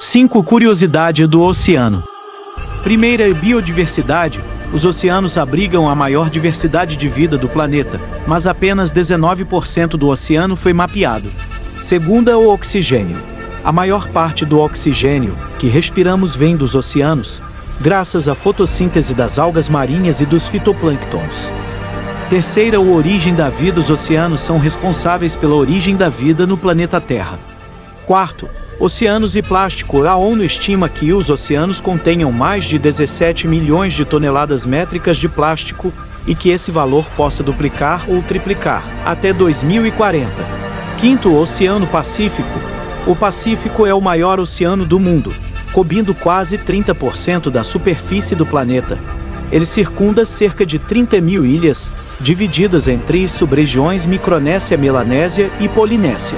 5 Curiosidade do oceano. Primeira, biodiversidade. Os oceanos abrigam a maior diversidade de vida do planeta, mas apenas 19% do oceano foi mapeado. Segunda, o oxigênio. A maior parte do oxigênio que respiramos vem dos oceanos, graças à fotossíntese das algas marinhas e dos fitoplânctons. Terceira, a origem da vida. Os oceanos são responsáveis pela origem da vida no planeta Terra. Quarto, oceanos e plástico. A ONU estima que os oceanos contenham mais de 17 milhões de toneladas métricas de plástico e que esse valor possa duplicar ou triplicar até 2040. Quinto, o Oceano Pacífico. O Pacífico é o maior oceano do mundo, cobrindo quase 30% da superfície do planeta. Ele circunda cerca de 30 mil ilhas, divididas em 3 sub-regiões: Micronésia, Melanésia e Polinésia.